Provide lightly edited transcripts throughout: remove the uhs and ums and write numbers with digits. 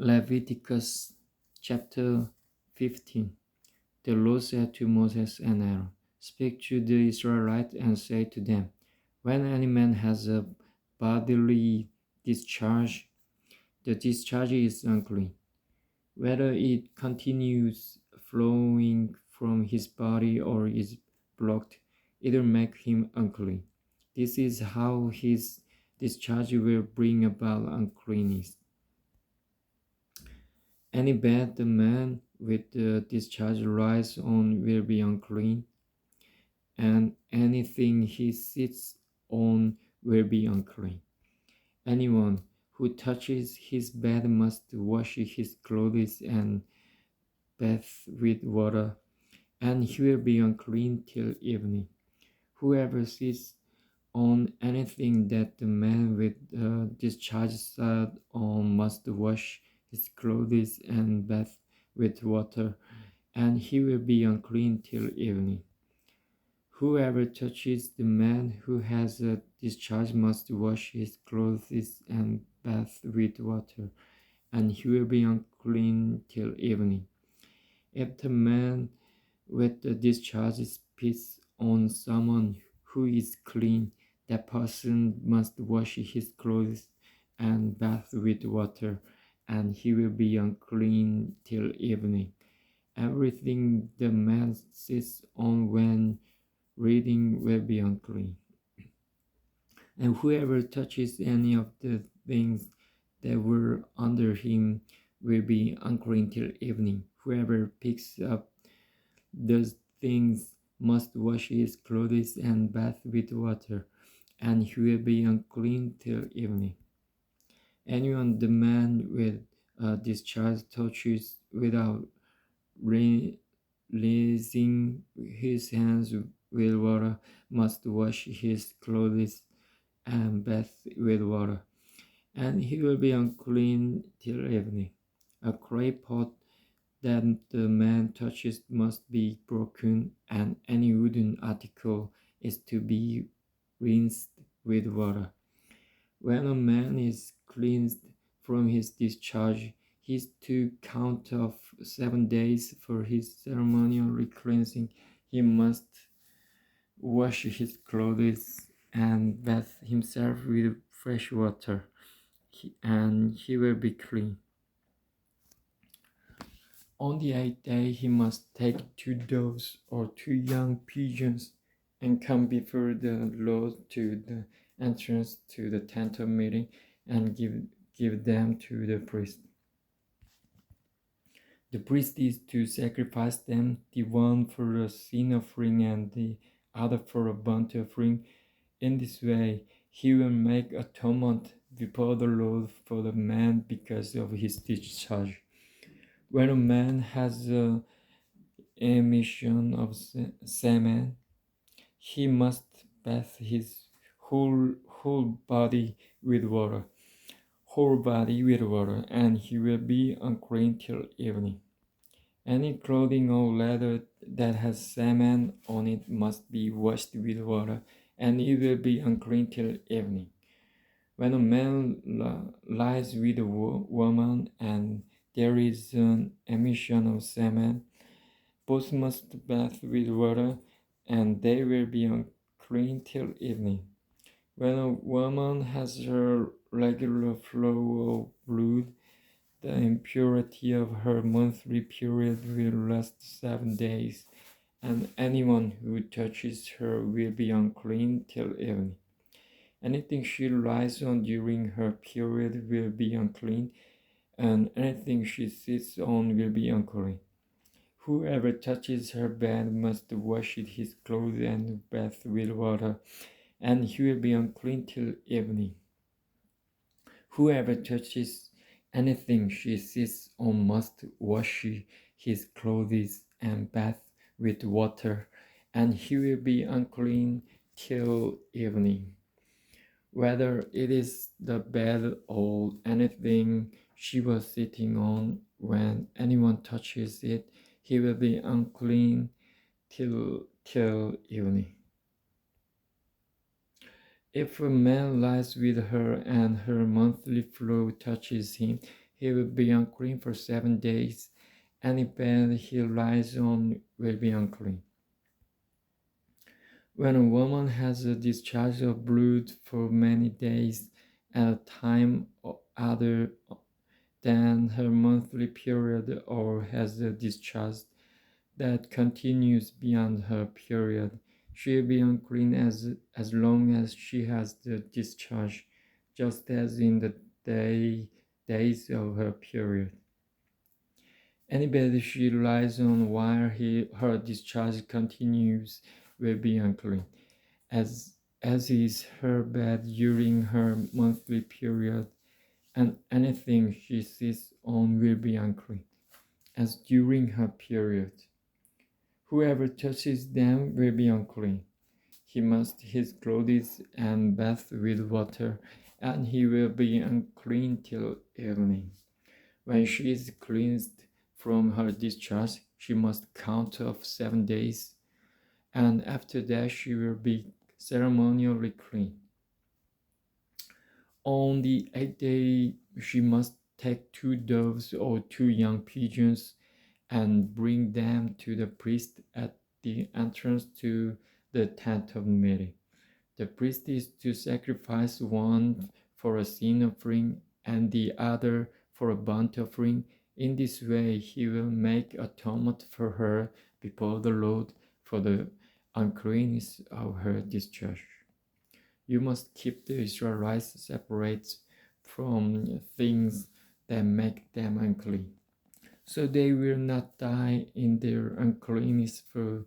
Leviticus chapter 15. The Lord said to Moses and Aaron, "Speak to the Israelites and say to them, when any man has a bodily discharge, the discharge is unclean. Whether it continues flowing from his body or is blocked, it will make him unclean. This is how his discharge will bring about uncleanness. Any bed the man with the discharge lies on will be unclean, and anything he sits on will be unclean. Anyone who touches his bed must wash his clothes and bathe with water, and he will be unclean till evening. Whoever sits on anything that the man with the discharge sat on must wash his clothes and bathe with water, and he will be unclean till evening. Whoever touches the man who has a discharge must wash his clothes and bathe with water, and he will be unclean till evening. If the man with the discharge spits on someone who is clean, that person must wash his clothes and bathe with water, and he will be unclean till evening. Everything the man sits on when reading will be unclean. And whoever touches any of the things that were under him will be unclean till evening. Whoever picks up those things must wash his clothes and bathe with water, and he will be unclean till evening. Anyone the man with a discharge touches without releasing his hands with water must wash his clothes and bathe with water, and he will be unclean till evening. A clay pot that the man touches must be broken, and any wooden article is to be rinsed with water. When a man is cleansed from his discharge, he is to count off 7 days for his ceremonial cleansing. He must wash his clothes and bathe himself with fresh water, and he will be clean. On the 8th day, he must take 2 doves or 2 young pigeons and come before the Lord to the entrance to the tent of meeting and give them to the priest. The priest is to sacrifice them, the one for a sin offering and the other for a burnt offering. In this way, he will make atonement before the Lord for the man because of his discharge. When a man has an emission of semen, he must bathe his whole body with water, and he will be unclean till evening. Any clothing or leather that has semen on it must be washed with water, and it will be unclean till evening. When a man lies with a woman and there is an emission of semen, both must bathe with water, and they will be unclean till evening. When a woman has her regular flow of blood, the impurity of her monthly period will last 7 days, and anyone who touches her will be unclean till evening. Anything she lies on during her period will be unclean, and anything she sits on will be unclean. Whoever touches her bed must wash his clothes and bathe with water, and he will be unclean till evening. Whoever touches anything she sits on must wash his clothes and bathe with water, and he will be unclean till evening. Whether it is the bed or anything she was sitting on, when anyone touches it, he will be unclean till evening. If a man lies with her and her monthly flow touches him, he will be unclean for 7 days. Any bed he lies on will be unclean. When a woman has a discharge of blood for many days at a time other than her monthly period, or has a discharge that continues beyond her period, she will be unclean as long as she has the discharge, just as in the days of her period. Any bed she lies on while her discharge continues will be unclean, as is her bed during her monthly period, and anything she sits on will be unclean, as during her period. Whoever touches them will be unclean. He must his clothes and bathe with water, and he will be unclean till evening. When she is cleansed from her discharge, she must count off 7 days, and after that she will be ceremonially clean. On the 8th day, she must take 2 doves or 2 young pigeons and bring them to the priest at the entrance to the tent of meeting. The priest is to sacrifice one for a sin offering and the other for a burnt offering. In this way, he will make atonement for her before the Lord for the uncleanness of her discharge. You must keep the Israelites separate from things that make them unclean, so they will not die in their uncleanness for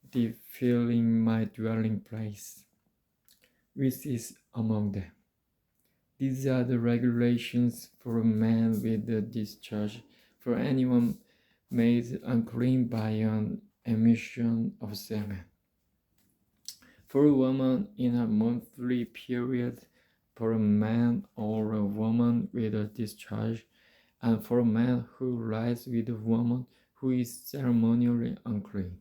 defiling my dwelling place, which is among them. These are the regulations for a man with a discharge, for anyone made unclean by an emission of semen, for a woman in a monthly period, for a man or a woman with a discharge, and for a man who lies with a woman who is ceremonially unclean.